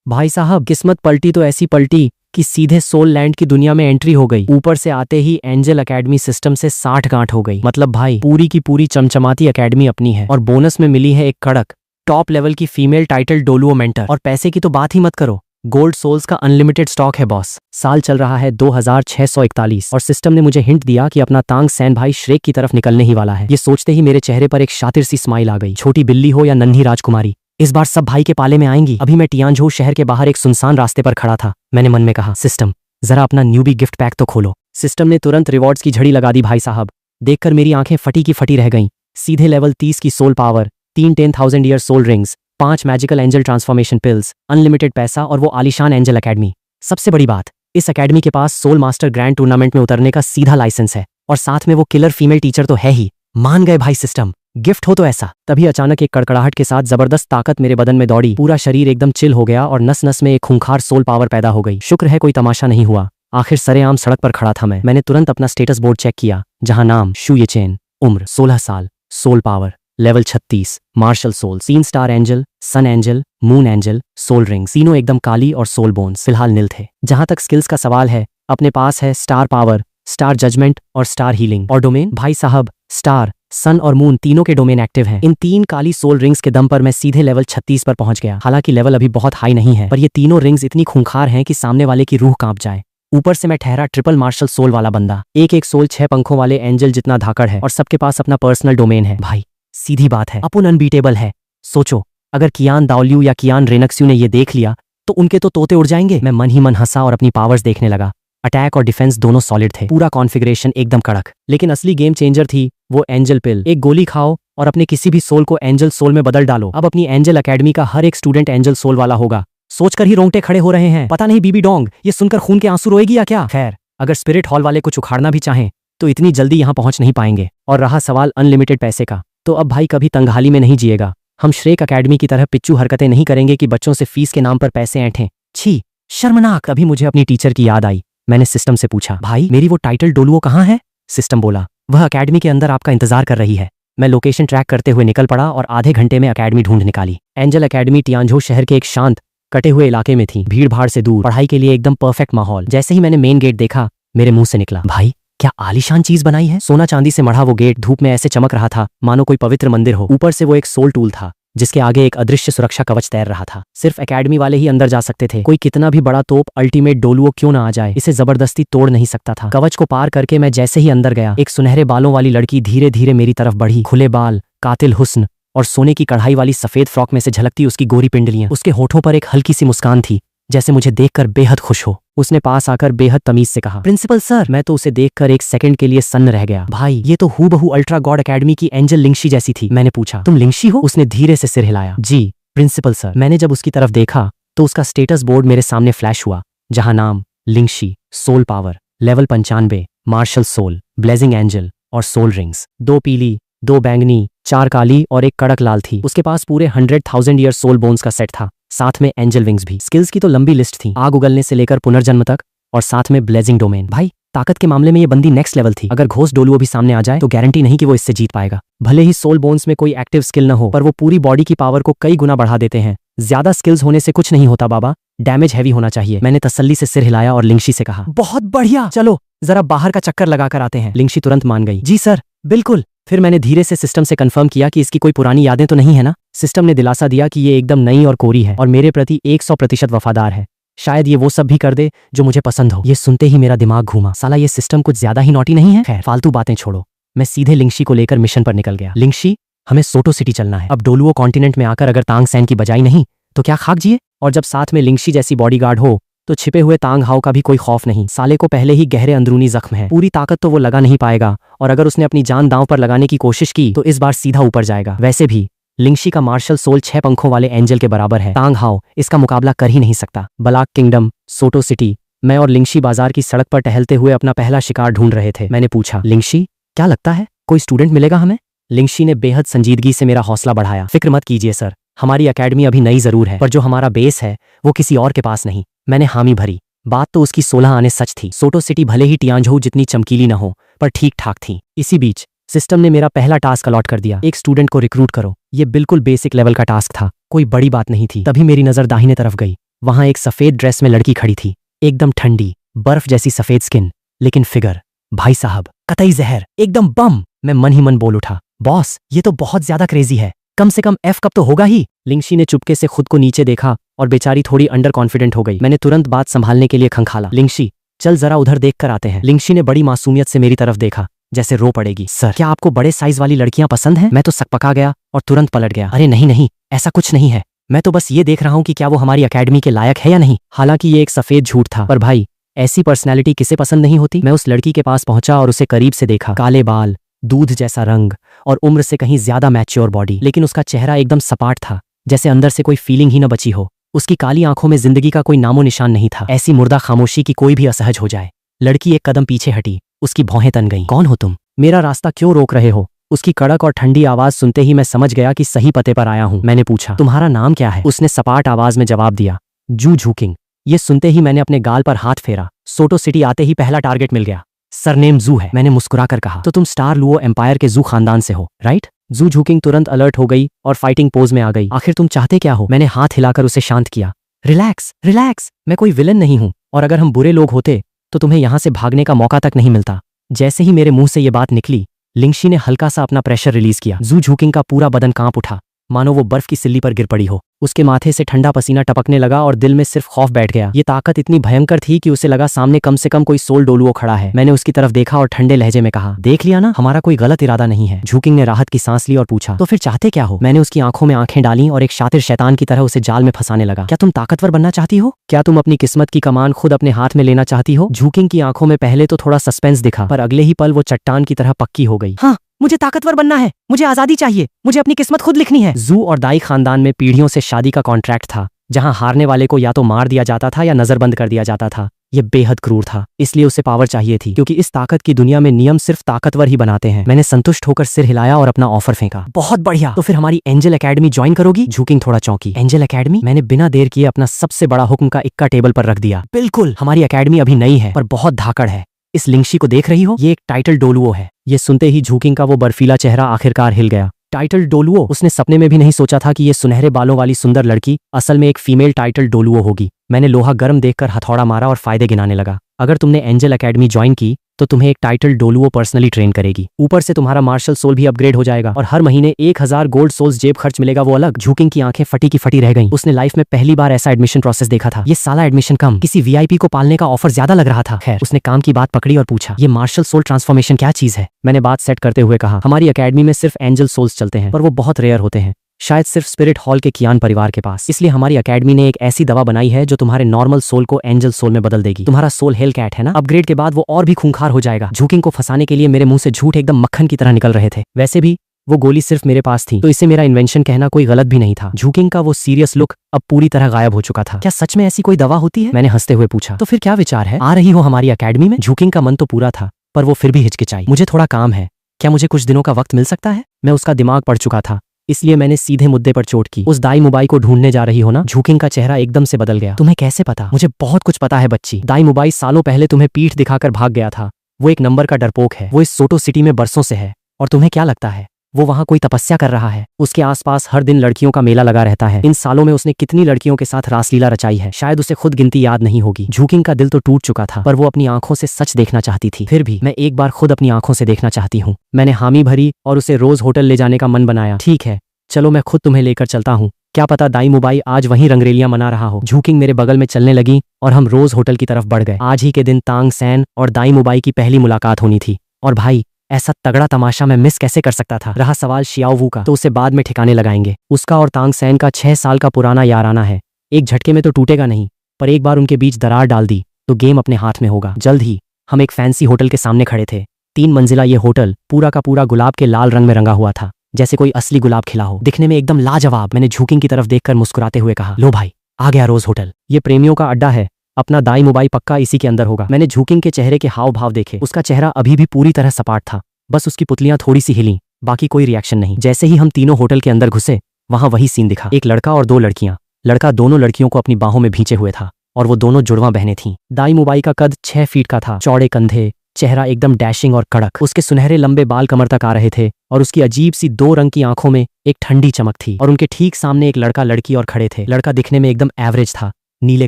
भाई साहब किस्मत पलटी तो ऐसी पलटी कि सीधे सोल लैंड की दुनिया में एंट्री हो गई। ऊपर से आते ही एंजल एकेडमी सिस्टम से 60 गांठ हो गई। मतलब भाई पूरी की पूरी चमचमाती एकेडमी अपनी है और बोनस में मिली है एक कड़क टॉप लेवल की फीमेल टाइटल डोलुओ मेंटर। और पैसे की तो बात ही मत करो, गोल्ड सोल्स का अनलिमिटेड स्टॉक है बॉस। साल चल रहा है 2641 और सिस्टम ने मुझे हिंट दिया कि अपना तांग सैन भाई श्रेक की तरफ निकलने ही वाला है। ये सोचते ही मेरे चेहरे पर एक शातिर सी स्माइल आ गई। छोटी बिल्ली हो या नन्ही राजकुमारी, इस बार सब भाई के पाले में आएंगी। अभी मैं टियानझू शहर के बाहर एक सुनसान रास्ते पर खड़ा था। मैंने मन में कहा, सिस्टम जरा अपना न्यूबी गिफ्ट पैक तो खोलो। सिस्टम ने तुरंत रिवॉर्ड्स की झड़ी लगा दी। भाई साहब देखकर मेरी आंखें फटी की फटी रह गईं। सीधे लेवल 30 की soul power, 3 10,000 year soul rings, 5 magical angel transformation pills, unlimited पैसा और वो आलीशान एंजल एकेडमी। सबसे बड़ी बात, इस एकेडमी के पास सोल मास्टर ग्रैंड टूर्नामेंट में उतरने का सीधा लाइसेंस है और साथ में वो किलर फीमेल टीचर तो है ही। मान गए भाई सिस्टम, गिफ्ट हो तो ऐसा। तभी अचानक एक कड़कड़ाहट के साथ जबरदस्त ताकत मेरे बदन में दौड़ी। पूरा शरीर एकदम चिल हो गया और नस नस में एक खूंखार सोल पावर पैदा हो गई। शुक्र है कोई तमाशा नहीं हुआ। आखिर सरेआम सड़क पर खड़ा था मैं। मैंने तुरंत अपना स्टेटस बोर्ड चेक किया, जहां नाम शू ये चेन, उम्र 16 साल, soul power level 36, martial soul, 3 star angel, sun angel, moon angel, soul ring, तीनों एकदम काली और सोल बोन्स फिलहाल नील थे। जहां तक स्किल्स का सवाल है, अपने पास है स्टार पावर, स्टार जजमेंट और स्टार हीलिंग। और डोमेन भाई साहब स्टार, सन और मून तीनों के डोमेन एक्टिव हैं। इन 3 काली सोल रिंग्स के दम पर मैं सीधे लेवल 36 पर पहुंच गया। हालांकि लेवल अभी बहुत हाई नहीं है, पर ये तीनों रिंग्स इतनी खूंखार हैं कि सामने वाले की रूह कांप जाए। ऊपर से मैं ठहरा ट्रिपल मार्शल सोल वाला बंदा। एक एक सोल 6 पंखों वाले एंजल जितना धाकड़ है और सबके पास अपना पर्सनल डोमेन है। भाई सीधी बात है, अपन अनबीटेबल है। सोचो अगर कियान दाओलियू या कियान रेनक्स्यू ने ये देख लिया तो उनके तो तोते उड़ जाएंगे। मैं मन ही मन हंसा और अपनी पावर्स देखने लगा। अटैक और डिफेंस दोनों सॉलिड थे, पूरा कॉन्फ़िगरेशन एकदम कड़क। लेकिन असली गेम चेंजर थी वो एंजल पिल। एक गोली खाओ और अपने किसी भी सोल को एंजल सोल में बदल डालो। अब अपनी एंजल एकेडमी का हर एक स्टूडेंट एंजल सोल वाला होगा। सोचकर ही रोंगटे खड़े हो रहे हैं। पता नहीं बीबी डोंग ये सुनकर खून के आंसू रोएगी या क्या। खैर अगर स्पिरिट हॉल वाले कुछ उखाड़ना भी चाहें तो इतनी जल्दी यहाँ पहुंच नहीं पाएंगे। और रहा सवाल अनलिमिटेड पैसे का, तो अब भाई कभी तंगहाली में नहीं जिएगा। हम श्रेक एकेडमी की तरह पिच्चू हरकतें नहीं करेंगे कि बच्चों से फीस के नाम पर पैसे ऐंठें। छी शर्मनाक। अभी मुझे अपनी टीचर की याद आई। मैंने सिस्टम से पूछा, भाई मेरी वो टाइटल डोलुओ कहाँ है। सिस्टम बोला, वह एकेडमी के अंदर आपका इंतजार कर रही है। मैं लोकेशन ट्रैक करते हुए निकल पड़ा और आधे घंटे में एकेडमी ढूंढ निकाली। एंजल एकेडमी टियानझू शहर के एक शांत कटे हुए इलाके में थी, भीड़ भाड़ से दूर, पढ़ाई के लिए एकदम परफेक्ट माहौल। जैसे ही मैंने मेन गेट देखा मेरे मुंह से निकला, भाई क्या आलीशान चीज बनाई है। सोना चांदी से मढ़ा वो गेट धूप में ऐसे चमक रहा था मानो कोई पवित्र मंदिर हो। ऊपर से वो एक सोल टूल था जिसके आगे एक अदृश्य सुरक्षा कवच तैर रहा था। सिर्फ एकेडमी वाले ही अंदर जा सकते थे। कोई कितना भी बड़ा तोप अल्टीमेट डोलुओ क्यों ना आ जाए, इसे जबरदस्ती तोड़ नहीं सकता था। कवच को पार करके मैं जैसे ही अंदर गया, एक सुनहरे बालों वाली लड़की धीरे धीरे मेरी तरफ बढ़ी। खुले बाल, कातिल हुस्न और सोने की कढ़ाई वाली सफेद फ्रॉक में से झलकती उसकी गोरी पिंडलियां। उसके होठों पर एक हल्की सी मुस्कान थी, जैसे मुझे देखकर बेहद खुश हो। उसने पास आकर बेहद तमीज से कहा, प्रिंसिपल सर। मैं तो उसे देखकर एक सेकंड के लिए सन्न रह गया। भाई ये तो हूबहू अल्ट्रा गॉड एकेडमी की एंजल लिंगशी जैसी थी। मैंने पूछा, तुम लिंगशी हो। उसने धीरे से सिर हिलाया, जी प्रिंसिपल सर। मैंने जब उसकी तरफ देखा तो उसका स्टेटस बोर्ड मेरे सामने फ्लैश हुआ, जहां नाम Lingshi, soul power level 95, martial soul, blazing angel और सोल रिंग्स। 2 पीली, 2 बैंगनी, 4 काली और एक कड़क लाल थी। उसके पास पूरे 100,000 ईयर सोल बोन्स का सेट था, साथ में एंजल विंग्स भी। स्किल्स की तो लंबी लिस्ट थी, आग उगलने से लेकर पुनर्जन्म तक, और साथ में ब्लेजिंग डोमेन। भाई ताकत के मामले में ये बंदी नेक्स्ट लेवल थी। अगर घोस्ट डोलुओ भी सामने आ जाए तो गारंटी नहीं कि वो इससे जीत पाएगा। भले ही सोल बोन्स में कोई एक्टिव स्किल न हो, पर वो पूरी बॉडी की पावर को कई गुना बढ़ा देते हैं। ज्यादा स्किल्स होने से कुछ नहीं होता बाबा, डैमेज हैवी होना चाहिए। मैंने तसल्ली से सिर हिलाया और लिंगशी से कहा, बहुत बढ़िया, चलो जरा बाहर का चक्कर लगा कर आते हैं। लिंगशी तुरंत मान गई, जी सर बिल्कुल। फिर मैंने धीरे से सिस्टम से कंफर्म किया कि इसकी कोई पुरानी यादें तो नहीं है ना। सिस्टम ने दिलासा दिया कि ये एकदम नई और कोरी है और मेरे प्रति 100% वफादार है। शायद ये वो सब भी कर दे जो मुझे पसंद हो। ये सुनते ही मेरा दिमाग घूमा, साला ये सिस्टम कुछ ज्यादा ही नॉटी नहीं है। खैर फालतू बातें छोड़ो, मैं सीधे लिंगशी को लेकर मिशन पर निकल गया। लिंगशी, हमें सोटो सिटी चलना है। अब डोलुओ कॉन्टिनेंट में आकर अगर तांग सैन की बजाई नहीं तो क्या खाक जिए। और जब साथ में लिंगशी जैसी बॉडीगार्ड हो तो छिपे हुए तांग हाओ का भी कोई खौफ नहीं। साले को पहले ही गहरे अंदरूनी जख्म है, पूरी ताकत तो वो लगा नहीं पाएगा, और अगर उसने अपनी जान दांव पर लगाने की कोशिश की तो इस बार सीधा ऊपर जाएगा। वैसे भी लिंगशी का मार्शल सोल 6 पंखों वाले एंजल के बराबर है। तांग हाओ इसका मुकाबला कर ही नहीं सकता। बलाक किंगडम, सोटो सिटी, मैं और लिंगशी बाजार की सड़क पर टहलते हुए अपना पहला शिकार ढूंढ रहे थे। मैंने पूछा, लिंगशी क्या लगता है कोई स्टूडेंट मिलेगा हमें। लिंगशी ने बेहद संजीदगी से मेरा हौसला बढ़ाया, फिक्र मत कीजिए सर, हमारी एकेडमी अभी नई जरूर है, पर जो हमारा बेस है वो किसी और के पास नहीं। मैंने हामी भरी। बात तो उसकी 16 आने सच थी। सोटो सिटी भले ही टियानझू जितनी चमकीली न हो, पर ठीक ठाक थी। इसी बीच सिस्टम ने मेरा पहला टास्क अलॉट कर दिया, एक स्टूडेंट को रिक्रूट करो। ये बिल्कुल बेसिक लेवल का टास्क था, कोई बड़ी बात नहीं थी। तभी मेरी नजर दाहिने तरफ गई। वहां एक सफेद ड्रेस में लड़की खड़ी थी, एकदम ठंडी, बर्फ जैसी सफेद स्किन, लेकिन फिगर, भाई साहब, कतई जहर, एकदम बम। मैं मन ही मन बोल उठा, बॉस ये तो बहुत ज्यादा क्रेजी है, कम से कम एफ कप तो होगा ही। लिंगशी ने चुपके से खुद को नीचे देखा और बेचारी थोड़ी अंडर कॉन्फिडेंट हो गई। मैंने तुरंत बात संभालने के लिए खंखाला, लिंगशी चल जरा उधर देख कर आते हैं। लिंगशी ने बड़ी मासूमियत से मेरी तरफ देखा, जैसे रो पड़ेगी। सर क्या आपको बड़े साइज वाली लड़कियां पसंद हैं? मैं तो सकपका गया और तुरंत पलट गया, अरे नहीं नहीं, ऐसा कुछ नहीं है, मैं तो बस ये देख रहा हूं कि क्या वो हमारी अकेडमी के लायक है या नहीं। हालांकि ये एक सफेद झूठ था, पर भाई ऐसी पर्सनैलिटी किसे पसंद नहीं होती। मैं उस लड़की के पास पहुंचा और उसे करीब से देखा, काले बाल, दूध जैसा रंग और उम्र से कहीं ज्यादा मैच्योर बॉडी, लेकिन उसका चेहरा एकदम सपाट था, जैसे अंदर से कोई फीलिंग ही न बची हो। उसकी काली आंखों में जिंदगी का कोई नामो निशान नहीं था, ऐसी मुर्दा खामोशी की कोई भी असहज हो जाए। लड़की एक कदम पीछे हटी, उसकी भौहें तन गईं। कौन हो तुम? मेरा रास्ता क्यों रोक रहे हो? उसकी कड़क और ठंडी आवाज सुनते ही मैं समझ गया कि सही पते पर आया हूं। मैंने पूछा, तुम्हारा नाम क्या है? उसने सपाट आवाज में जवाब दिया, जू झूकिंग। ये सुनते ही मैंने अपने गाल पर हाथ फेरा। सोटो सिटी आते ही पहला टारगेट मिल गया। सरनेम जू है, मैंने मुस्कुराकर कहा। तो तुम स्टार लुओ एम्पायर के जू खानदान से हो, राइट? जू झूकिंग तुरंत अलर्ट हो गई और फाइटिंग पोज में आ गई। आखिर तुम चाहते क्या हो? मैंने हाथ हिलाकर उसे शांत किया। रिलैक्स रिलैक्स, मैं कोई विलन नहीं हूं, और अगर हम बुरे लोग होते तो तुम्हें यहां से भागने का मौका तक नहीं मिलता। जैसे ही मेरे मुंह से ये बात निकली, लिंगशी ने हल्का सा अपना प्रेशर रिलीज किया। जू झूकिंग का पूरा बदन कांप उठा, मानो वो बर्फ की सिल्ली पर गिर पड़ी हो। उसके माथे से ठंडा पसीना टपकने लगा और दिल में सिर्फ खौफ बैठ गया। ये ताकत इतनी भयंकर थी कि उसे लगा सामने कम से कम कोई सोल डोलुओ खड़ा है। मैंने उसकी तरफ देखा और ठंडे लहजे में कहा, देख लिया ना, हमारा कोई गलत इरादा नहीं है। झूकिंग ने राहत की सांस ली और पूछा, तो फिर चाहते क्या हो? मैंने उसकी आंखों में आंखें डाली और एक शातिर शैतान की तरह उसे जाल में फंसाने लगा। क्या तुम ताकतवर बनना चाहती हो? क्या तुम अपनी किस्मत की कमान खुद अपने हाथ में लेना चाहती हो? झूकिंग की आंखों में पहले तो थोड़ा सस्पेंस दिखा, पर अगले ही पल वो चट्टान की तरह पक्की हो गई। हाँ, मुझे ताकतवर बनना है, मुझे आजादी चाहिए, मुझे अपनी किस्मत खुद लिखनी है। जू और दाई खानदान में पीढ़ियों से शादी का कॉन्ट्रैक्ट था, जहां हारने वाले को या तो मार दिया जाता था या नजरबंद कर दिया जाता था। यह बेहद क्रूर था, इसलिए उसे पावर चाहिए थी, क्योंकि इस ताकत की दुनिया में नियम सिर्फ ताकतवर ही बनाते हैं। मैंने संतुष्ट होकर सिर हिलाया और अपना ऑफर फेंका। बहुत बढ़िया, तो फिर हमारी एंजल एकेडमी ज्वाइन करोगी? झूकिंग थोड़ा चौंकी। Angel academy? मैंने बिना देर किए अपना सबसे बड़ा हुक्म का इक्का टेबल पर रख दिया। बिल्कुल, हमारी एकेडमी अभी नई है पर बहुत धाकड़ है। इस लिंगशी को देख रही हो? ये एक टाइटल डोलुओ है। ये सुनते ही झूकिंग का वो बर्फीला चेहरा आखिरकार हिल गया। टाइटल डोलुओ? उसने सपने में भी नहीं सोचा था कि ये सुनहरे बालों वाली सुंदर लड़की असल में एक फीमेल टाइटल डोलुओ होगी। मैंने लोहा गर्म देखकर हथौड़ा मारा और फायदे गिनाने लगा। अगर तुमने एंजल एकेडमी ज्वाइन की तो तुम्हें एक टाइटल डोलुओ पर्सनली ट्रेन करेगी। ऊपर से तुम्हारा मार्शल सोल भी अपग्रेड हो जाएगा और हर महीने 1000 गोल्ड सोल्स जेब खर्च मिलेगा, वो अलग। झूकिंग की आंखें फटी की फटी रह गईं। उसने लाइफ में पहली बार ऐसा एडमिशन प्रोसेस देखा था। ये साला एडमिशन कम, किसी वीआईपी को पालने का ऑफर ज्यादा लग रहा था। खैर, उसने काम की बात पकड़ी और पूछा, ये मार्शल सोल ट्रांसफॉर्मेशन क्या चीज है? मैंने बात सेट करते हुए कहा, हमारी अकेडमी में सिर्फ एंजल सोल्स चलते हैं, पर वो बहुत रेयर होते हैं, शायद सिर्फ स्पिरिट हॉल के कियान परिवार के पास। इसलिए हमारी एकेडमी ने एक ऐसी दवा बनाई है जो तुम्हारे नॉर्मल सोल को एंजल सोल में बदल देगी। तुम्हारा सोल हेल कैट है ना, अपग्रेड के बाद वो और भी खूंखार हो जाएगा। झूकिंग को फंसाने के लिए मेरे मुंह से झूठ एकदम मक्खन की तरह निकल रहे थे। वैसे भी वो गोली सिर्फ मेरे पास थी, तो इसे मेरा इन्वेंशन कहना कोई गलत भी नहीं था। झूकिंग का वो सीरियस लुक अब पूरी तरह गायब हो चुका था। क्या सच में ऐसी कोई दवा होती है? मैंने हंसते हुए पूछा। तो फिर क्या विचार है, आ रही हो हमारी एकेडमी में? झूकिंग का मन तो पूरा था, पर वो फिर भी हिचकिचाई। मुझे थोड़ा काम है, क्या मुझे कुछ दिनों का वक्त मिल सकता है? मैं उसका दिमाग पढ़ चुका था, इसलिए मैंने सीधे मुद्दे पर चोट की। उस दाई मुबाई को ढूंढने जा रही हो ना? झूकिंग का चेहरा एकदम से बदल गया। तुम्हें कैसे पता? मुझे बहुत कुछ पता है बच्ची। दाई मुबाई सालों पहले तुम्हें पीठ दिखाकर भाग गया था। वो एक नंबर का डरपोक है। वो इस सोटो सिटी में बरसों से है, और तुम्हें क्या लगता है वो वहां कोई तपस्या कर रहा है? उसके आसपास हर दिन लड़कियों का मेला लगा रहता है। इन सालों में उसने कितनी लड़कियों के साथ रासलीला रचाई है, शायद उसे खुद गिनती याद नहीं होगी। झूकिंग का दिल तो टूट चुका था, पर वो अपनी आंखों से सच देखना चाहती थी। फिर भी मैं एक बार खुद अपनी आंखों से देखना चाहती हूँ। मैंने हामी भरी और उसे रोज होटल ले जाने का मन बनाया। ठीक है, चलो मैं खुद तुम्हें लेकर चलता हूँ। क्या पता दाई मुबाई आज वहीं रंगरेलियां मना रहा हो। झूकिंग मेरे बगल में चलने लगी और हम रोज होटल की तरफ बढ़ गए। आज ही के दिन तांग सैन और दाई मुबाई की पहली मुलाकात होनी थी, और भाई ऐसा तगड़ा तमाशा मैं मिस कैसे कर सकता था। रहा सवाल शियाओवू का, तो उसे बाद में ठिकाने लगाएंगे। उसका और तांग सैन का 6 साल का पुराना याराना है। एक झटके में तो टूटेगा नहीं, पर एक बार उनके बीच दरार डाल दी तो गेम अपने हाथ में होगा। जल्द ही हम एक फैंसी होटल के सामने खड़े थे। 3 मंजिला ये होटल पूरा का पूरा गुलाब के लाल रंग में रंगा हुआ था, जैसे कोई असली गुलाब खिला हो। दिखने में एकदम लाजवाब। मैंने झूकिंग की तरफ देखकर मुस्कुराते हुए कहा, लो भाई, आ गया रोज होटल। ये प्रेमियों का अड्डा है, अपना दाई मुबाई पक्का इसी के अंदर होगा। मैंने झूकिंग के चेहरे के हाव भाव देखे। उसका चेहरा अभी भी पूरी तरह सपाट था, बस उसकी पुतलियां थोड़ी सी हिली, बाकी कोई रिएक्शन नहीं। जैसे ही हम तीनों होटल के अंदर घुसे, वहां वही सीन दिखा। एक लड़का और 2 लड़कियां। लड़का दोनों लड़कियों को अपनी बाहों में भींचे हुए था, और वो दोनों जुड़वा बहनें थीं। दाई मुबाई का कद 6 फीट का था, चौड़े कंधे, चेहरा एकदम डैशिंग और कड़क। उसके सुनहरे लंबे बाल कमर तक आ रहे थे, और उसकी अजीब सी 2 रंग की आंखों में एक ठंडी चमक थी। और उनके ठीक सामने एक लड़का लड़की और खड़े थे। लड़का दिखने में एकदम एवरेज था, नीले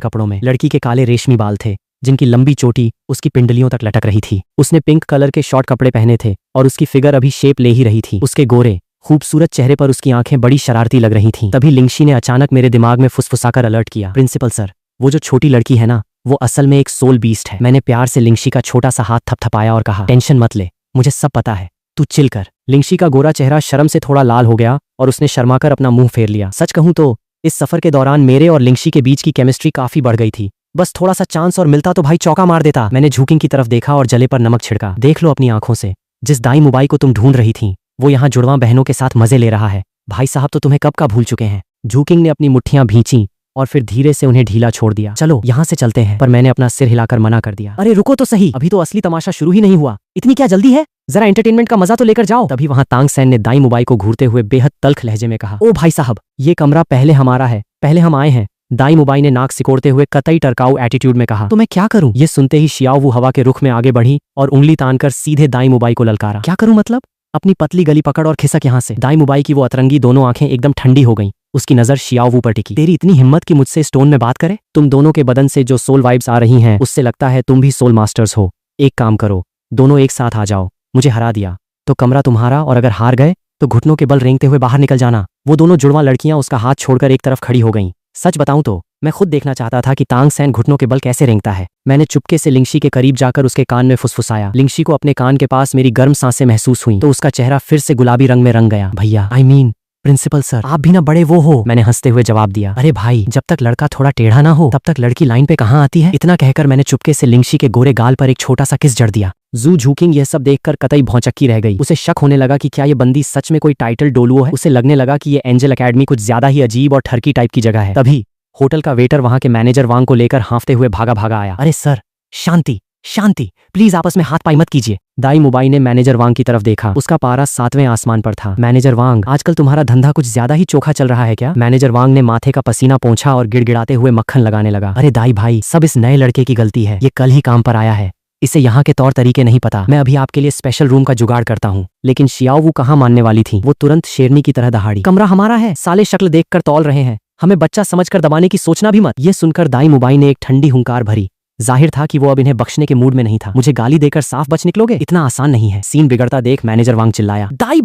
कपड़ों में। लड़की के काले रेशमी बाल थे जिनकी लंबी चोटी उसकी पिंडलियों तक लटक रही थी। उसने पिंक कलर के शॉर्ट कपड़े पहने थे और उसकी फिगर अभी शेप ले ही रही थी। उसके गोरे खूबसूरत चेहरे पर उसकी आंखें बड़ी शरारती लग रही थीं। तभी लिंगशी ने अचानक मेरे दिमाग में फुसफुसाकर अलर्ट किया, प्रिंसिपल सर, वो जो छोटी लड़की है ना, वो असल में एक सोल बीस्ट है। मैंने प्यार से लिंगशी का छोटा सा हाथ थपथपाया और कहा, टेंशन मत ले, मुझे सब पता है, तू चिल कर। लिंगशी का गोरा चेहरा शर्म से थोड़ा लाल हो गया और उसने शर्माकर अपना मुंह फेर लिया। सच कहूं तो इस सफर के दौरान मेरे और लिंगशी के बीच की केमिस्ट्री काफी बढ़ गई थी। बस थोड़ा सा चांस और मिलता तो भाई चौका मार देता। मैंने झुकिंग की तरफ देखा और जले पर नमक छिड़का। देख लो अपनी आंखों से, जिस दाई मुबाई को तुम ढूंढ रही थी वो यहाँ जुड़वां बहनों के साथ मजे ले रहा है। भाई साहब तो तुम्हें कब का भूल चुके हैं। झुकिंग ने अपनी मुट्ठियां भींची और फिर धीरे से उन्हें ढीला छोड़ दिया। चलो यहाँ से चलते हैं। पर मैंने अपना सिर हिलाकर मना कर दिया। अरे रुको तो सही, अभी तो असली तमाशा शुरू ही नहीं हुआ, इतनी क्या जल्दी है, जरा एंटरटेनमेंट का मजा तो लेकर जाओ। तभी वहां तांग सैन ने दाई मुबाई को घूरते हुए बेहद तल्ख लहजे में कहा, ओ भाई साहब, ये कमरा पहले हमारा है, पहले हम आए हैं। दाई मुबाई ने नाक सिकोड़ते हुए कतई टरकाऊ एटीट्यूड में कहा, तो मैं क्या करूं? ये सुनते ही शियाओ हवा के रुख में आगे बढ़ी और उंगली तानकर सीधे दाई मुबाई को ललकारा। क्या करूं मतलब? अपनी पतली गली पकड़ और खिसक यहाँ से। दाई मुबाई की वो अतरंगी दोनों आंखें एकदम ठंडी हो गईं। उसकी नजर शियाओ पर टिकी। तेरी इतनी हिम्मत कि मुझसे इस टोन में बात करे? तुम दोनों के बदन से जो सोल वाइब्स आ रही हैं उससे लगता है तुम भी सोल मास्टर्स हो। एक काम करो, दोनों एक साथ आ जाओ। मुझे हरा दिया तो कमरा तुम्हारा, और अगर हार गए तो घुटनों के बल रेंगते हुए बाहर निकल जाना। वो दोनों जुड़वा लड़कियां उसका हाथ छोड़कर एक तरफ खड़ी हो गईं। सच बताऊं तो मैं खुद देखना चाहता था कि तांग सैन घुटनों के बल कैसे रेंगता है। मैंने चुपके से लिंगशी के करीब जाकर उसके कान में फुसफुसाया। लिंगशी को अपने कान के पास मेरी गर्म सांसें महसूस हुई तो उसका चेहरा फिर से गुलाबी रंग में रंग गया। भैया, आई मीन प्रिंसिपल सर, आप भी ना बड़े वो हो, मैंने हंसते हुए जवाब दिया। अरे भाई, जब तक लड़का थोड़ा टेढ़ा ना हो तब तक लड़की लाइन पे कहाँ आती है। इतना कहकर मैंने चुपके से लिंगशी के गोरे गाल पर एक छोटा सा किस जड़ दिया। जू झुकिंग यह सब देखकर कतई भौचक्की रह गई। उसे शक होने लगा कि क्या ये बंदी सच में कोई टाइटल डोलुओ है। उसे लगने लगा कि ये एंजल एकेडमी कुछ ज्यादा ही अजीब और ठरकी टाइप की जगह है। तभी होटल का वेटर वहां के मैनेजर वांग को लेकर हांफते हुए भागा भागा आया। अरे सर, शांति शांति, प्लीज आपस में हाथ पाई मत कीजिए। दाई मुबाई ने मैनेजर वांग की तरफ देखा। उसका पारा 7वें आसमान पर था। मैनेजर वांग, आजकल तुम्हारा धंधा कुछ ज्यादा ही चोखा चल रहा है क्या? मैनेजर वांग ने माथे का पसीना पोंछा और गिड़गिड़ाते हुए मक्खन लगाने लगा। अरे दाई भाई, सब इस नए लड़के की गलती है। ये कल ही काम पर आया है, इसे यहाँ के तौर तरीके नहीं पता। मैं अभी आपके लिए स्पेशल रूम का जुगाड़ करता हूँ। लेकिन शियाओ वो कहाँ मानने वाली थी। वो तुरंत शेरनी की तरह दहाड़ी, कमरा हमारा है, साले शक्ल देखकर तौल रहे हैं, हमें बच्चा समझकर दबाने की सोचना भी मत। ये सुनकर दाई मुबाई ने एक ठंडी हुंकार भरी। जाहिर था कि वो अब इन्हें बख्शने के मूड में नहीं था। मुझे गाली देकर साफ बच निकलोगे? इतना आसान नहीं है। सीन बिगड़ता देख मैनेजर वांग चिल्लाया, दाई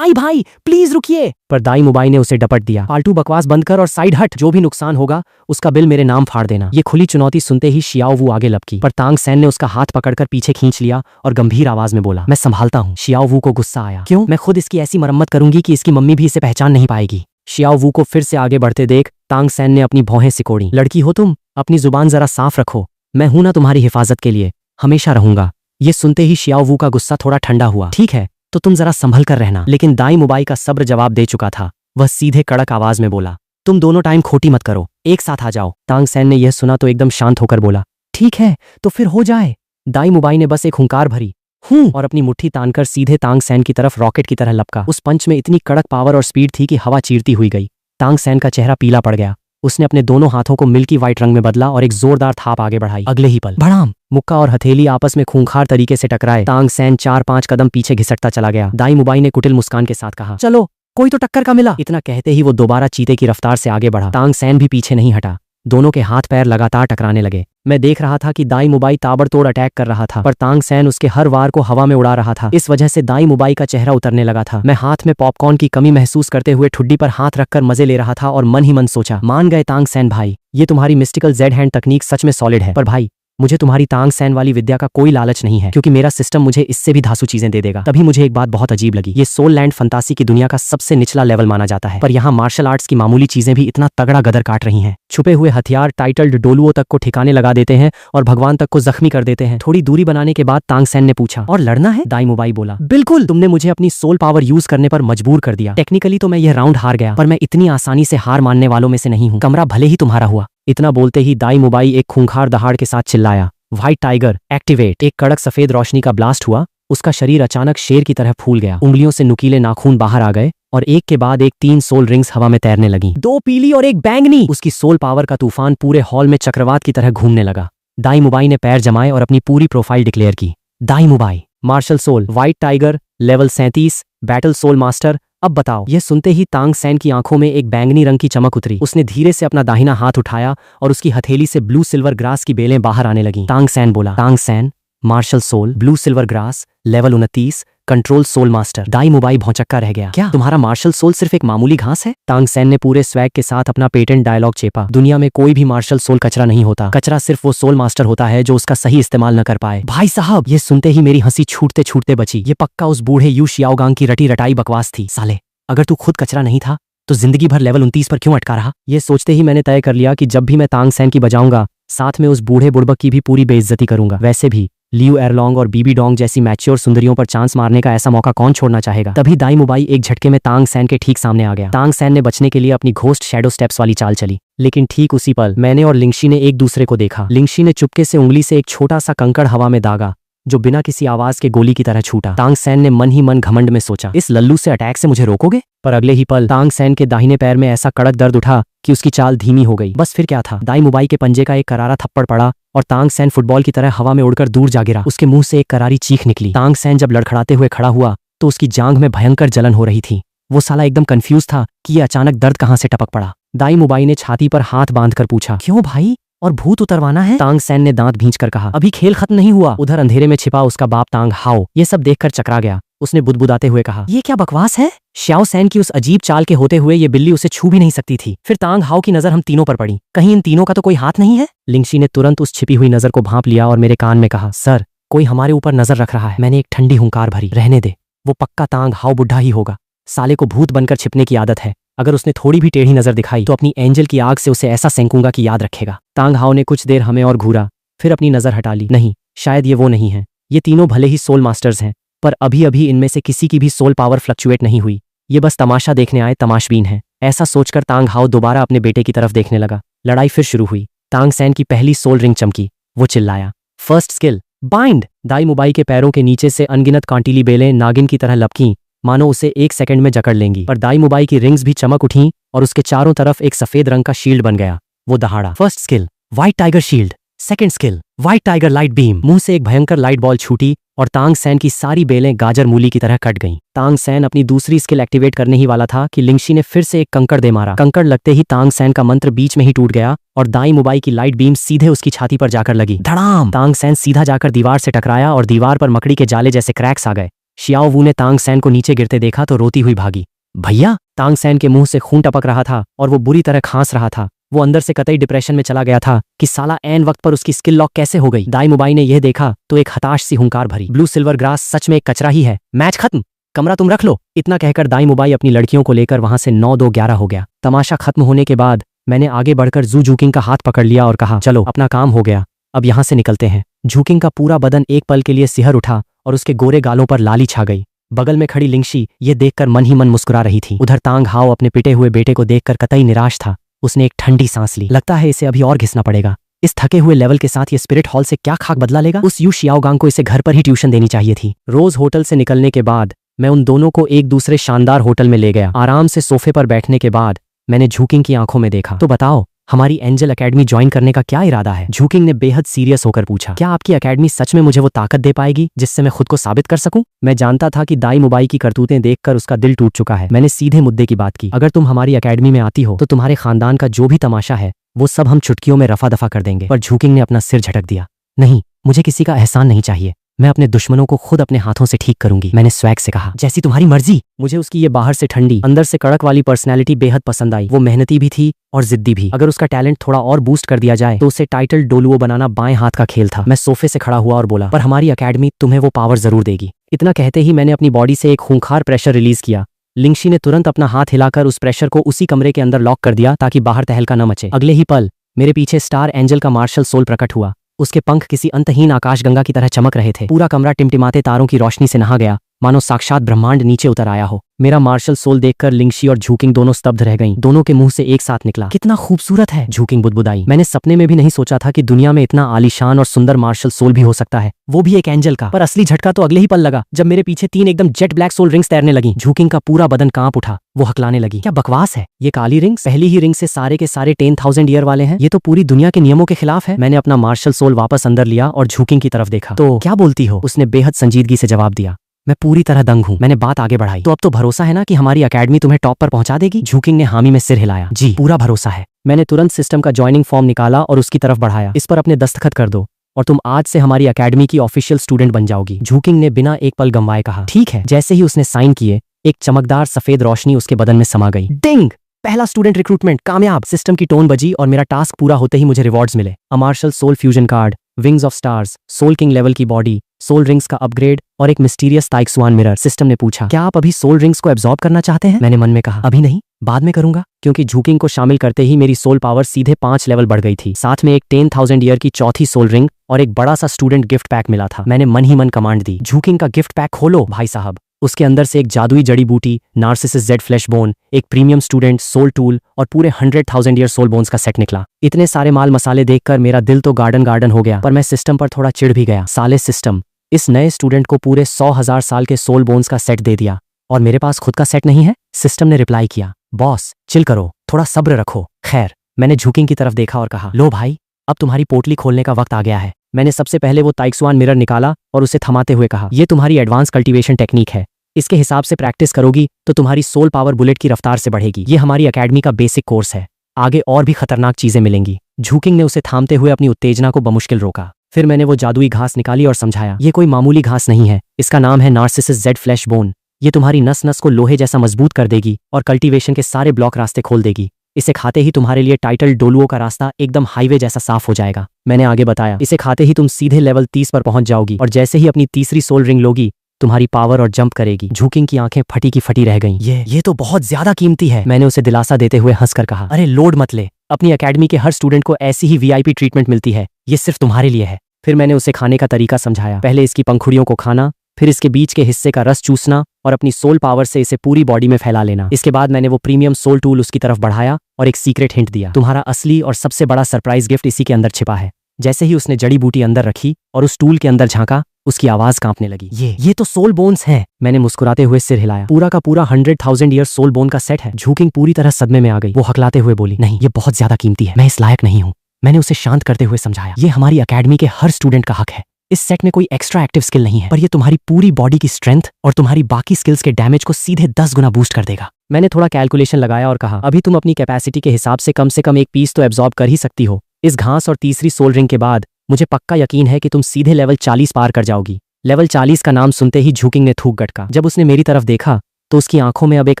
भाई प्लीज रुकिए। पर दाई मुबाई ने उसे डपट दिया। फालतू बकवास बंद कर और साइड हट। जो भी नुकसान होगा उसका बिल मेरे नाम फाड़ देना। ये खुली चुनौती सुनते ही शियाओ वू आगे लपकी, पर तांग सैन ने उसका हाथ पकड़कर पीछे खींच लिया और गंभीर आवाज में बोला, मैं संभालता हूँ। शियाओ वू को गुस्सा आया। क्यों? मैं खुद इसकी ऐसी मरम्मत करूंगी कि इसकी मम्मी भी इसे पहचान नहीं पाएगी। शियाओ वू को फिर से आगे बढ़ते देख तांग सैन ने अपनी भौहें सिकोड़ी। लड़की हो तुम, अपनी जुबान जरा साफ रखो। मैं हूं ना तुम्हारी हिफाजत के लिए, हमेशा रहूंगा। ये सुनते ही शियाओ वू का गुस्सा थोड़ा ठंडा हुआ। ठीक है, तो तुम जरा संभल कर रहना। लेकिन दाई मुबाई का सब्र जवाब दे चुका था। वह सीधे कड़क आवाज में बोला, तुम दोनों टाइम खोटी मत करो, एक साथ आ जाओ। तांग सैन ने यह सुना तो एकदम शांत होकर बोला, ठीक है तो फिर हो जाए। दाई मुबाई ने बस एक हुंकार भरी, हूं, और अपनी मुट्ठी तानकर सीधे तांग सैन की तरफ रॉकेट की तरह लपका। उस पंच में इतनी कड़क पावर और स्पीड थी कि हवा चीरती हुई गई। तांग सैन का चेहरा पीला पड़ गया। उसने अपने दोनों हाथों को मिल्की व्हाइट रंग में बदला और एक जोरदार थाप आगे बढ़ाई। अगले ही पल भड़ाम, मुक्का और हथेली आपस में खूंखार तरीके से टकराए। तांग सैन 4-5 कदम पीछे घिसटता चला गया। दाई मुबाई ने कुटिल मुस्कान के साथ कहा, चलो कोई तो टक्कर का मिला। इतना कहते ही वो दोबारा चीते की रफ्तार से आगे बढ़ा। तांग सैन भी पीछे नहीं हटा। दोनों के हाथ पैर लगातार टकराने लगे। मैं देख रहा था कि दाई मुबाई ताबड़तोड़ अटैक कर रहा था, पर तांग सैन उसके हर वार को हवा में उड़ा रहा था। इस वजह से दाई मुबाई का चेहरा उतरने लगा था। मैं हाथ में पॉपकॉर्न की कमी महसूस करते हुए ठुड्डी पर हाथ रखकर मजे ले रहा था और मन ही मन सोचा, मान गए तांग सैन भाई, ये तुम्हारी मिस्टिकल जेड हैंड तकनीक सच में सॉलिड है। पर भाई, मुझे तुम्हारी तांग सैन वाली विद्या का कोई लालच नहीं है, क्योंकि मेरा सिस्टम मुझे इससे भी धांसू चीजें दे देगा। तभी मुझे एक बात बहुत अजीब लगी। ये सोल लैंड फंतासी की दुनिया का सबसे निचला लेवल माना जाता है, पर यहाँ मार्शल आर्ट्स की मामूली चीजें भी इतना तगड़ा गदर काट रही हैं। छुपे हुए हथियार टाइटल्ड डोलुओं तक को ठिकाने लगा देते हैं और भगवान तक को जख्मी कर देते हैं। थोड़ी दूरी बनाने के बाद तांग सैन ने पूछा, और लड़ना है? दाई मुबाई बोला, बिल्कुल। तुमने मुझे अपनी सोल पावर यूज करने पर मजबूर कर दिया। टेक्निकली तो मैं यह राउंड हार गया, पर मैं इतनी आसानी से हार मानने वालों में से नहीं हूँ। कमरा भले ही तुम्हारा हुआ। इतना बोलते ही दाई मुबाई एक खूंखार दहाड़ के साथ चिल्लाया, व्हाइट टाइगर एक्टिवेट। एक कड़क सफेद रोशनी का ब्लास्ट हुआ। उसका शरीर अचानक शेर की तरह फूल गया। उंगलियों से नुकीले नाखून बाहर आ गए और एक के बाद एक 3 सोल रिंग्स हवा में तैरने लगी। 2 पीली और एक बैंगनी। उसकी सोल पावर का तूफान पूरे हॉल में चक्रवात की तरह घूमने लगा। दाई मुबाई ने पैर जमाए और अपनी पूरी प्रोफाइल डिक्लेयर की। Dai Mubai, martial soul, white tiger, level 37, battle soul master, अब बताओ। यह सुनते ही तांग सैन की आंखों में एक बैंगनी रंग की चमक उतरी। उसने धीरे से अपना दाहिना हाथ उठाया और उसकी हथेली से ब्लू सिल्वर ग्रास की बेलें बाहर आने लगी। तांग सैन बोला, Tang San, martial soul, blue silver grass, level 29, control soul master. Dai Mubai भौचक्का रह गया। क्या तुम्हारा मार्शल सोल सिर्फ एक मामूली घास है? तांग सैन ने पूरे स्वैग के साथ अपना पेटेंट डायलॉग चेपा। दुनिया में कोई भी मार्शल सोल कचरा नहीं होता। कचरा सिर्फ वो सोल मास्टर होता है जो उसका सही इस्तेमाल न कर पाए। भाई साहब, ये सुनते ही मेरी हंसी छूटते छूटते बची। ये पक्का उस बूढ़े यू शियाओगांग की रटी रटाई बकवास थी। साले, अगर तू खुद कचरा नहीं था तो जिंदगी भर लेवल 29 पर क्यों अटका रहा? ये सोचते ही मैंने तय कर लिया कि जब भी मैं तांग सैन की बजाऊंगा, साथ में उस बूढ़े बुड़बक की भी पूरी बेइज्जती करूंगा। वैसे भी लियू एरलोंग और बीबी डोंग जैसी मैच्योर सुंदरियों पर चांस मारने का ऐसा मौका कौन छोड़ना चाहेगा। तभी दाई मुबाई एक झटके में तांग सैन के ठीक सामने आ गया। तांग सैन ने बचने के लिए अपनी घोस्ट शैडो स्टेप्स वाली चाल चली, लेकिन ठीक उसी पल मैंने और लिंगशी ने एक दूसरे को देखा। लिंगशी ने चुपके से उंगली से एक छोटा सा कंकड़ हवा में दागा, जो बिना किसी आवाज के गोली की तरह छूटा। तांग सैन ने मन ही मन घमंड में सोचा, इस लल्लू से अटैक से मुझे रोकोगे? पर अगले ही पल तांग सैन के दाहिने पैर में ऐसा कड़क दर्द उठा कि उसकी चाल धीमी हो गई। बस फिर क्या था, दाई मुबाई के पंजे का एक करारा थप्पड़ पड़ा और तांग सैन फुटबॉल की तरह हवा में उड़कर दूर जा गिरा। उसके मुंह से एक करारी चीख निकली। तांग सैन जब लड़खड़ाते हुए खड़ा हुआ तो उसकी जांघ में भयंकर जलन हो रही थी। वो साला एकदम कंफ्यूज था कि ये अचानक दर्द कहां से टपक पड़ा। दाई मुबाई ने छाती पर हाथ बांधकर पूछा, क्यों भाई, और भूत उतरवाना है? तांग सैन ने दांत भींचकर कहा, अभी खेल खत्म नहीं हुआ। उधर अंधेरे में छिपा उसका बाप तांग हाओ ये सब देखकर चकरा गया। उसने बुदबुदाते हुए कहा, ये क्या बकवास है? श्याओ सैन की उस अजीब चाल के होते हुए ये बिल्ली उसे छू भी नहीं सकती थी। फिर तांग हाओ की नजर हम तीनों पर पड़ी। कहीं इन तीनों का तो कोई हाथ नहीं है? लिंगशी ने तुरंत उस छिपी हुई नजर को भांप लिया और मेरे कान में कहा, सर, कोई हमारे ऊपर नजर रख रहा है। मैंने एक ठंडी हुंकार भरी, रहने दे, वो पक्का तांग हाओ बुढ़ा ही होगा। साले को भूत बनकर छिपने की आदत है। अगर उसने थोड़ी भी टेढ़ी नजर दिखाई तो अपनी एंजल की आग से उसे ऐसा सेंकूंगा कि याद रखेगा। तांग हाओ ने कुछ देर हमें और घूरा, फिर अपनी नजर हटा ली। नहीं, शायद ये वो नहीं है। ये तीनों भले ही सोल मास्टर्स हैं, पर अभी अभी इनमें से किसी की भी सोल पावर फ्लक्चुएट नहीं हुई। ये बस तमाशा देखने आए तमाशबीन हैं। ऐसा सोचकर तांग हाओ दोबारा अपने बेटे की तरफ देखने लगा। लड़ाई फिर शुरू हुई। तांग सैन की पहली सोल रिंग चमकी। वो चिल्लाया, फर्स्ट स्किल बाइंड। दाई मुबाई के पैरों के नीचे से अनगिनत कांटीली बेलें नागिन की तरह लपकीं, मानो उसे एक सेकंड में जकड़ लेंगी। पर दाई मुबाई की रिंग्स भी चमक उठीं और उसके चारों तरफ एक सफेद रंग का शील्ड बन गया। वो दहाड़ा, first skill white tiger shield, second skill white tiger light beam. मुंह से एक भयंकर लाइट बॉल छूटी और तांग सैन की सारी बेलें गाजर मूली की तरह कट गईं। तांग सैन अपनी दूसरी स्किल एक्टिवेट करने ही वाला था कि लिंगशी ने फिर से एक कंकड़ दे मारा। कंकड़ लगते ही तांग सैन का मंत्र बीच में ही टूट गया और दाई मुबाई की लाइट बीम सीधे उसकी छाती पर जाकर लगी। धड़ाम! तांग सैन सीधा जाकर दीवार से टकराया और दीवार पर मकड़ी के जाले जैसे क्रैक्स आ गए। शियाओ वू ने तांग सैन को नीचे गिरते देखा तो रोती हुई भागी। भैया! तांग सैन के मुंह से खून टपक रहा था और वो बुरी तरह खांस रहा था। वो अंदर से कतई डिप्रेशन में चला गया था कि साला ऐन वक्त पर उसकी स्किल लॉक कैसे हो गई। दाई मुबाई ने यह देखा तो एक हताश सी हुंकार भरी, ब्लू सिल्वर ग्रास सच में एक कचरा ही है। मैच खत्म, कमरा तुम रख लो। इतना कहकर दाई मुबाई अपनी लड़कियों को लेकर वहां से 9-2-11 हो गया। तमाशा खत्म होने के बाद मैंने आगे बढ़कर जू जूकिंग का हाथ पकड़ लिया और कहा, चलो अपना काम हो गया, अब यहाँ से निकलते हैं। जूकिंग का पूरा बदन एक पल के लिए सिहर उठा और उसके गोरे गालों पर लाली छा गई। बगल में खड़ी लिंगशी ये देखकर मन ही मन मुस्कुरा रही थी। उधर तांग हाओ अपने पिटे हुए बेटे को देखकर कतई निराश था। उसने एक ठंडी सांस ली। लगता है इसे अभी और घिसना पड़ेगा। इस थके हुए लेवल के साथ ये स्पिरिट हॉल से क्या खाक बदला लेगा। उस यू शियाओगांग को इसे घर पर ही ट्यूशन देनी चाहिए थी। रोज होटल से निकलने के बाद मैं उन दोनों को एक दूसरे शानदार होटल में ले गया। आराम से सोफे पर बैठने के बाद मैंने झूकिंग की आंखों में देखा। तो बताओ, हमारी एंजल एकेडमी ज्वाइन करने का क्या इरादा है? झूकिंग ने बेहद सीरियस होकर पूछा। क्या आपकी एकेडमी सच में मुझे वो ताकत दे पाएगी जिससे मैं खुद को साबित कर सकूं? मैं जानता था कि दाई मुबाई की करतूतें देखकर उसका दिल टूट चुका है। मैंने सीधे मुद्दे की बात की। अगर तुम हमारी एकेडमी में आती हो तो तुम्हारे खानदान का जो भी तमाशा है वो सब हम चुटकियों में रफा दफा कर देंगे। पर झूकिंग ने अपना सिर झटक दिया। नहीं, मुझे किसी का एहसान नहीं चाहिए। मैं अपने दुश्मनों को खुद अपने हाथों से ठीक करूंगी। मैंने स्वैग से कहा, जैसी तुम्हारी मर्जी। मुझे उसकी ये बाहर से ठंडी अंदर से कड़क वाली पर्सनैलिटी बेहद पसंद आई। वो मेहनती भी थी और जिद्दी भी। अगर उसका टैलेंट थोड़ा और बूस्ट कर दिया जाए तो उसे टाइटल डोलुओ बनाना बाएं हाथ का खेल था। मैं सोफे से खड़ा हुआ और बोला, पर हमारी एकेडमी तुम्हें वो पावर जरूर देगी। इतना कहते ही मैंने अपनी बॉडी से एक खूंखार प्रेशर रिलीज किया। लिंगशी ने तुरंत अपना हाथ हिलाकर उस प्रेशर को उसी कमरे के अंदर लॉक कर दिया ताकि बाहर तहलका न मचे। अगले ही पल मेरे पीछे स्टार एंजल का मार्शल सोल प्रकट हुआ। उसके पंख किसी अंतहीन आकाशगंगा की तरह चमक रहे थे। पूरा कमरा टिमटिमाते तारों की रोशनी से नहा गया, मानो साक्षात ब्रह्मांड नीचे उतर आया हो। मेरा मार्शल सोल देखकर लिंगशी और झूकिंग दोनों स्तब्ध रह गईं। दोनों के मुंह से एक साथ निकला, कितना खूबसूरत है। झूकिंग बुदबुदाई, मैंने सपने में भी नहीं सोचा था कि दुनिया में इतना आलीशान और सुंदर मार्शल सोल भी हो सकता है, वो भी एक एंजल का। पर असली झटका तो अगले ही पल लगा जब मेरे पीछे 3 एकदम जेट ब्लैक सोल रिंग्स तैरने लगी। झूकिंग का पूरा बदन कांप उठा। वो हकलाने लगी, क्या बकवास है ये काली रिंग्स? पहली ही रिंग से सारे के सारे 10,000 ईयर वाले हैं। ये तो पूरी दुनिया के नियमों के खिलाफ है। मैंने अपना मार्शल सोल वापस अंदर लिया और झूकिंग की तरफ देखा। तो क्या बोलती हो? उसने बेहद संजीदगी से जवाब दिया, मैं पूरी तरह दंग हूँ। मैंने बात आगे बढ़ाई, तो अब तो भरोसा है ना कि हमारी अकेडमी तुम्हें टॉप पर पहुंचा देगी? झूकिंग ने हामी में सिर हिलाया। जी पूरा भरोसा है। मैंने तुरंत सिस्टम का ज्वाइनिंग फॉर्म निकाला और उसकी तरफ बढ़ाया। इस पर अपने दस्तखत कर दो और तुम आज से हमारी अकेडमी की ऑफिशियल स्टूडेंट बन जाओगी। झूकिंग ने बिना एक पल गंवाए कहा, ठीक है। जैसे ही उसने साइन किए, एक चमकदार सफेद रोशनी उसके बदन में समा गई। डिंग! पहला स्टूडेंट रिक्रूटमेंट कामयाब। सिस्टम की टोन बजी और मेरा टास्क पूरा होते ही मुझे रिवॉर्ड्स मिले। A martial soul fusion card, wings of stars, soul king level की बॉडी, सोल रिंग्स का अपग्रेड और एक मिस्टीरियस ताइक्सवान मिरर। सिस्टम ने पूछा, क्या आप अभी सोल रिंग्स को एब्जॉर्ब करना चाहते हैं? मैंने मन में कहा, अभी नहीं, बाद में करूंगा, क्योंकि झूकिंग को शामिल करते ही मेरी सोल पावर सीधे 5 लेवल बढ़ गई थी। साथ में एक 10,000 ईयर की चौथी सोल रिंग और एक बड़ा सा स्टूडेंट गिफ्ट पैक मिला था। मैंने मन ही मन कमांड दी, झूकिंग का गिफ्ट पैक खोलो भाई साहब। उसके अंदर से एक जादुई जड़ी बूटी, नार्सिसिस जेड फ्लैश बोन, एक प्रीमियम स्टूडेंट सोल टूल और पूरे 100,000 ईयर सोल बोन्स का सेट निकला। इतने सारे माल मसाले देखकर मेरा दिल तो गार्डन हो गया, पर मैं सिस्टम पर थोड़ा चिढ़ भी गया। साले सिस्टम, इस नए स्टूडेंट को पूरे 100,000 साल के सोल बोन्स का सेट दे दिया और मेरे पास खुद का सेट नहीं है। सिस्टम ने रिप्लाई किया, बॉस चिल करो, थोड़ा सब्र रखो। खैर, मैंने झूकिंग की तरफ देखा और कहा, लो भाई, अब तुम्हारी पोटली खोलने का वक्त आ गया है। मैंने सबसे पहले वो ताइक्सवान मिरर निकाला और उसे थमाते हुए कहा, ये तुम्हारी एडवांस कल्टीवेशन टेक्निक है। इसके हिसाब से प्रैक्टिस करोगी तो तुम्हारी सोल पावर बुलेट की रफ्तार से बढ़ेगी। ये हमारी अकेडमी का बेसिक कोर्स है, आगे और भी खतरनाक चीजें मिलेंगी। झूकिंग ने उसे थामते हुए अपनी उत्तेजना को बमुश्किल रोका। फिर मैंने वो जादुई घास निकाली और समझाया, ये कोई मामूली घास नहीं है, इसका नाम है नार्सिसिस जेड फ्लैश बोन। ये तुम्हारी नस नस को लोहे जैसा मजबूत कर देगी और कल्टीवेशन के सारे ब्लॉक रास्ते खोल देगी। इसे खाते ही तुम्हारे लिए टाइटल डोलुओं का रास्ता एकदम हाईवे जैसा साफ हो जाएगा। मैंने आगे बताया, इसे खाते ही तुम सीधे लेवल 30 पर पहुंच जाओगी और जैसे ही अपनी तीसरी सोल रिंग लोगी, तुम्हारी पावर और जंप करेगी। झूकिंग की आंखें फटी की फटी रह गईं। ये तो बहुत ज्यादा कीमती है। मैंने उसे दिलासा देते हुए हंसकर कहा, अरे लोड मत ले, अपनी अकेडमी के हर स्टूडेंट को ऐसी ही वीआईपी ट्रीटमेंट मिलती है, ये सिर्फ तुम्हारे लिए है। फिर मैंने उसे खाने का तरीका समझाया, पहले इसकी पंखुड़ियों को खाना, फिर इसके बीच के हिस्से का रस चूसना और अपनी सोल पावर से इसे पूरी बॉडी में फैला लेना। इसके बाद मैंने वो प्रीमियम सोल टूल उसकी तरफ बढ़ाया और एक सीक्रेट हिंट दिया, तुम्हारा असली और सबसे बड़ा सरप्राइज गिफ्ट इसी के अंदर छिपा है। जैसे ही उसने जड़ी बूटी अंदर रखी और उस टूल के अंदर झांका, उसकी आवाज कांपने लगी। ये तो सोल बोन्स हैं। मैंने मुस्कुराते हुए सिर हिलाया, पूरा का पूरा 100,000 ईयर सोल बोन का सेट है। झूकिंग पूरी तरह सदमे में आ गई। वो हकलाते हुए बोली, नहीं, ये बहुत ज्यादा कीमती है, मैं इस लायक नहीं हूँ। मैंने उसे शांत करते हुए समझाया, ये हमारी अकेडमी के हर स्टूडेंट का हक है। इस सेट में कोई एक्स्ट्रा एक्टिव स्किल नहीं है, पर ये तुम्हारी पूरी बॉडी की स्ट्रेंथ और तुम्हारी बाकी स्किल्स के डैमेज को सीधे 10 गुना बूस्ट कर देगा। मैंने थोड़ा कैलकुलेशन लगाया और कहा, अभी तुम अपनी कैपेसिटी के हिसाब से कम एक पीस तो एब्जॉर्ब कर ही सकती हो। इस घास और तीसरी सोल रिंग के बाद मुझे पक्का यकीन है कि तुम सीधे लेवल 40 पार कर जाओगी। लेवल 40 का नाम सुनते ही झूकिंग ने थूक गटका। जब उसने मेरी तरफ देखा तो उसकी आंखों में अब एक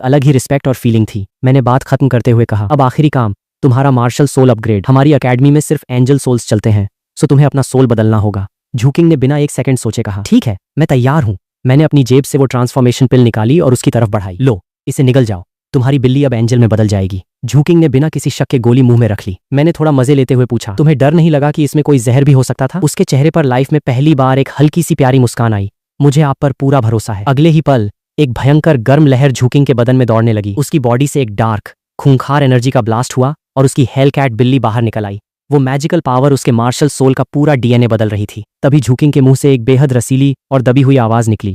अलग ही रिस्पेक्ट और फीलिंग थी। मैंने बात खत्म करते हुए कहा, अब आखिरी काम, तुम्हारा मार्शल सोल अपग्रेड। हमारी अकेडमी में सिर्फ एंजल सोल्स चलते हैं, सो तुम्हें अपना सोल बदलना होगा। झूकिंग ने बिना एक सेकंड सोचे कहा, ठीक है, मैं तैयार हूं। मैंने अपनी जेब से वो ट्रांसफॉर्मेशन पिल निकाली और उसकी तरफ बढ़ाई। लो, इसे निगल जाओ, तुम्हारी बिल्ली अब एंजल में बदल जाएगी। झूकिंग ने बिना किसी शक के गोली मुंह में रख ली। मैंने थोड़ा मजे लेते हुए पूछा, तुम्हें डर नहीं लगा कि इसमें कोई जहर भी हो सकता था? उसके चेहरे पर लाइफ में पहली बार एक हल्की सी प्यारी मुस्कान आई। मुझे आप पर पूरा भरोसा है। अगले ही पल एक भयंकर गर्म लहर झूकिंग के बदन में दौड़ने लगी। उसकी बॉडी से एक डार्क खूंखार एनर्जी का ब्लास्ट हुआ और उसकी हेलकैट बिल्ली बाहर निकल आई। वो मैजिकल पावर उसके मार्शल सोल का पूरा डीएनए बदल रही थी। तभी झूकिंग के मुंह से एक बेहद रसीली और दबी हुई आवाज निकली,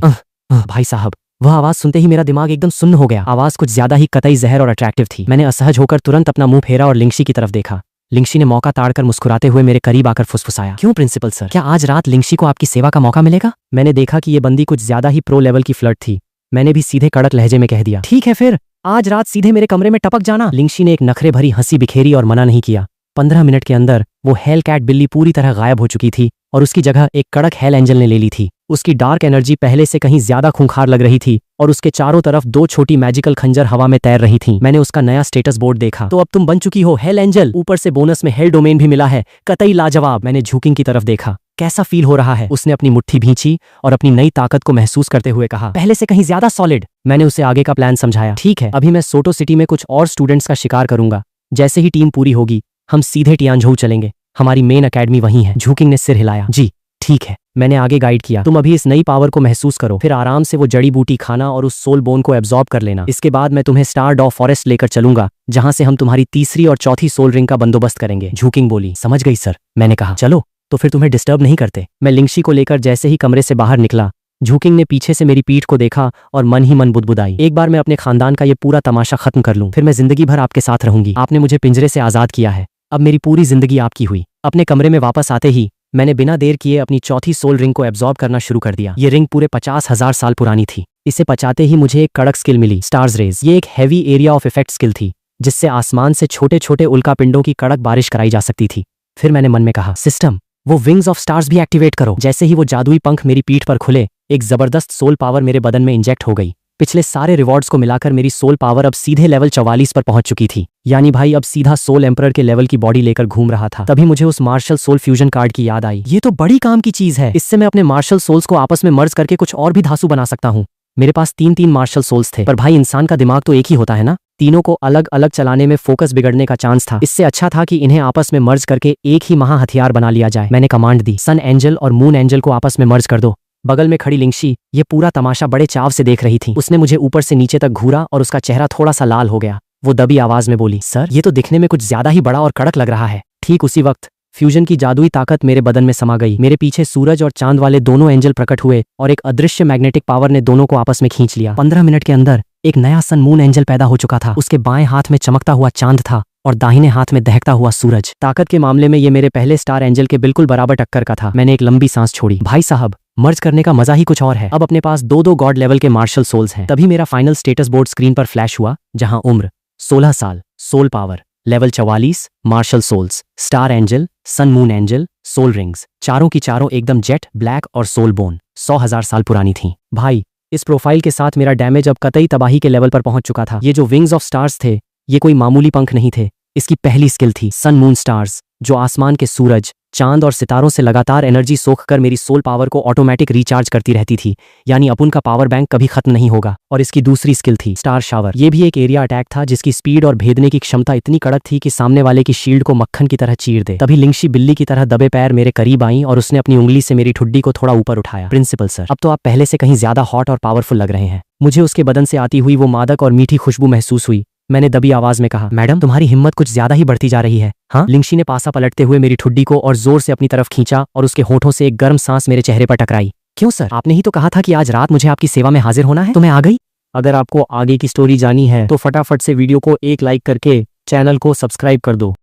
भाई साहब। वह आवाज सुनते ही मेरा दिमाग एकदम सुन्न हो गया। आवाज कुछ ज्यादा ही कतई जहर और अट्रैक्टिव थी। मैंने असहज होकर तुरंत अपना मुंह फेरा और लिंगशी की तरफ देखा। लिंगशी ने मौका ताड़कर मुस्कुराते हुए मेरे करीब आकर फुसफुसाया, क्यों प्रिंसिपल सर, क्या आज रात लिंगशी को आपकी सेवा का मौका मिलेगा? मैंने देखा कि ये बंदी कुछ ज्यादा ही प्रो लेवल की फ्लर्ट थी। मैंने भी सीधे कड़क लहजे में कह दिया, ठीक है फिर, आज रात सीधे मेरे कमरे में टपक जाना। लिंगशी ने एक नखरे भरी हंसी बिखेरी और मना नहीं किया। 15 मिनट के अंदर वो हेल कैट बिल्ली पूरी तरह गायब हो चुकी थी और उसकी जगह एक कड़क हेल एंजल ने ले ली थी। उसकी डार्क एनर्जी पहले से कहीं ज्यादा खूंखार लग रही थी और उसके चारों तरफ 2 छोटी मैजिकल खंजर हवा में तैर रही थीं। मैंने उसका नया स्टेटस बोर्ड देखा, तो अब तुम बन चुकी हो हेल एंजल, ऊपर से बोनस में हेल डोमेन भी मिला है, कतई लाजवाब। मैंने झूकिंग की तरफ देखा, कैसा फील हो रहा है? उसने अपनी मुट्ठी भींची और अपनी नई ताकत को महसूस करते हुए कहा, पहले से कहीं ज्यादा सॉलिड। मैंने उसे आगे का प्लान समझाया, ठीक है, अभी मैं सोटो सिटी में कुछ और स्टूडेंट्स का शिकार करूंगा। जैसे ही टीम पूरी होगी हम सीधे टियानझोउ चलेंगे, हमारी मेन अकेडमी वहीं है। झूकिंग ने सिर हिलाया, जी ठीक है। मैंने आगे गाइड किया, तुम अभी इस नई पावर को महसूस करो, फिर आराम से वो जड़ी बूटी खाना और उस सोल बोन को एब्जॉर्ब कर लेना। इसके बाद मैं तुम्हें स्टार डॉ फॉरेस्ट लेकर चलूंगा, जहां से हम तुम्हारी तीसरी और चौथी सोल रिंग का बंदोबस्त करेंगे। झूकिंग बोली, समझ गई सर। मैंने कहा, चलो तो फिर तुम्हें डिस्टर्ब नहीं करते। मैं लिंगशी को लेकर जैसे ही कमरे से बाहर निकला, झूकिंग ने पीछे से मेरी पीठ को देखा और मन ही मन बुदबुदाई, एक बार मैं अपने खानदान का ये पूरा तमाशा खत्म कर लूं, फिर मैं जिंदगी भर आपके साथ रहूंगी। आपने मुझे पिंजरे से आजाद किया है, अब मेरी पूरी जिंदगी आपकी हुई। अपने कमरे में वापस आते ही मैंने बिना देर किए अपनी चौथी सोल रिंग को एब्जॉर्ब करना शुरू कर दिया। ये रिंग पूरे 50,000 साल पुरानी थी। इसे पचाते ही मुझे एक कड़क स्किल मिली, स्टार्स रेज। ये एक heavy area of effect skill थी, जिससे आसमान से छोटे छोटे उल्का पिंडों की कड़क बारिश कराई जा सकती थी। फिर मैंने मन में कहा, सिस्टम, वो विंग्स ऑफ स्टार्स भी एक्टिवेट करो। जैसे ही वो जादुई पंख मेरी पीठ पर खुले, एक जबरदस्त सोल पावर मेरे बदन में इंजेक्ट हो गई। पिछले सारे रिवॉर्ड्स को मिलाकर मेरी सोल पावर अब सीधे लेवल 44 पर पहुंच चुकी थी। यानी भाई अब सीधा सोल एम्परर के लेवल की बॉडी लेकर घूम रहा था। तभी मुझे उस मार्शल सोल फ्यूजन कार्ड की याद आई। ये तो बड़ी काम की चीज है। इससे मैं अपने मार्शल सोल्स को आपस में मर्ज करके कुछ और भी धांसू बना सकता हूँ। मेरे पास 3 मार्शल सोल्स थे, पर भाई इंसान का दिमाग तो एक ही होता है ना। तीनों को अलग अलग चलाने में फोकस बिगड़ने का चांस था। इससे अच्छा था कि इन्हें आपस में मर्ज करके एक ही महा हथियार बना लिया जाए। मैंने कमांड दी, सन एंजल और मून एंजल को आपस में मर्ज कर दो। बगल में खड़ी लिंगशी ये पूरा तमाशा बड़े चाव से देख रही थी। उसने मुझे ऊपर से नीचे तक घूरा और उसका चेहरा थोड़ा सा लाल हो गया। वो दबी आवाज में बोली, सर ये तो दिखने में कुछ ज्यादा ही बड़ा और कड़क लग रहा है। ठीक उसी वक्त फ्यूजन की जादुई ताकत मेरे बदन में समा गई। मेरे पीछे सूरज और चांद वाले दोनों एंजल प्रकट हुए और एक अदृश्य मैग्नेटिक पावर ने दोनों को आपस में खींच लिया। 15 मिनट के अंदर एक नया सन मून एंजल पैदा हो चुका था। उसके बाएं हाथ में चमकता हुआ चांद था और दाहिने हाथ में दहकता हुआ सूरज। ताकत के मामले में ये मेरे पहले स्टार एंजल के बिल्कुल बराबर टक्कर का था। मैंने एक लंबी सांस छोड़ी। भाई साहब, मर्ज करने का मजा ही कुछ और है। अब अपने पास 2 गॉड लेवल के मार्शल सोल्स हैं। तभी मेरा फाइनल स्टेटस बोर्ड स्क्रीन पर फ्लैश हुआ, जहां उम्र 16 साल, soul power level 44, martial souls, star angel, sun moon angel, soul rings, चारों की चारों एकदम जेट ब्लैक और सोल बोन 100,000 साल पुरानी थी। भाई, इस प्रोफाइल के साथ मेरा डैमेज अब कतई तबाही के लेवल पर पहुंच चुका था। ये जो विंग्स ऑफ स्टार्स थे, ये कोई मामूली पंख नहीं थे। इसकी पहली स्किल थी सन मून स्टार्स, जो आसमान के सूरज, चांद और सितारों से लगातार एनर्जी सोखकर मेरी सोल पावर को ऑटोमेटिक रिचार्ज करती रहती थी। यानी अपन का पावर बैंक कभी खत्म नहीं होगा। और इसकी दूसरी स्किल थी स्टार शावर। ये भी एक एरिया अटैक था, जिसकी स्पीड और भेदने की क्षमता इतनी कड़क थी कि सामने वाले की शील्ड को मक्खन की तरह चीर दे। तभी लिंगशी बिल्ली की तरह दबे पैर मेरे करीब आई और उसने अपनी उंगली से मेरी ठुड्डी को थोड़ा ऊपर उठाया। प्रिंसिपल सर, अब तो आप पहले से कहीं ज्यादा हॉट और पावरफुल लग रहे हैं। मुझे उसके बदन से आती हुई वो मादक और मीठी खुशबू महसूस हुई। मैंने दबी आवाज में कहा, मैडम तुम्हारी हिम्मत कुछ ज्यादा ही बढ़ती जा रही है। हाँ? लिंगशी ने पासा पलटते हुए मेरी ठुड्डी को और जोर से अपनी तरफ खींचा और उसके होठों से एक गर्म सांस मेरे चेहरे पर टकराई। क्यों सर, आपने ही तो कहा था कि आज रात मुझे आपकी सेवा में हाजिर होना है, तो मैं आ गई। अगर आपको आगे की स्टोरी जानी है तो फटाफट से वीडियो को एक लाइक करके चैनल को सब्सक्राइब कर दो।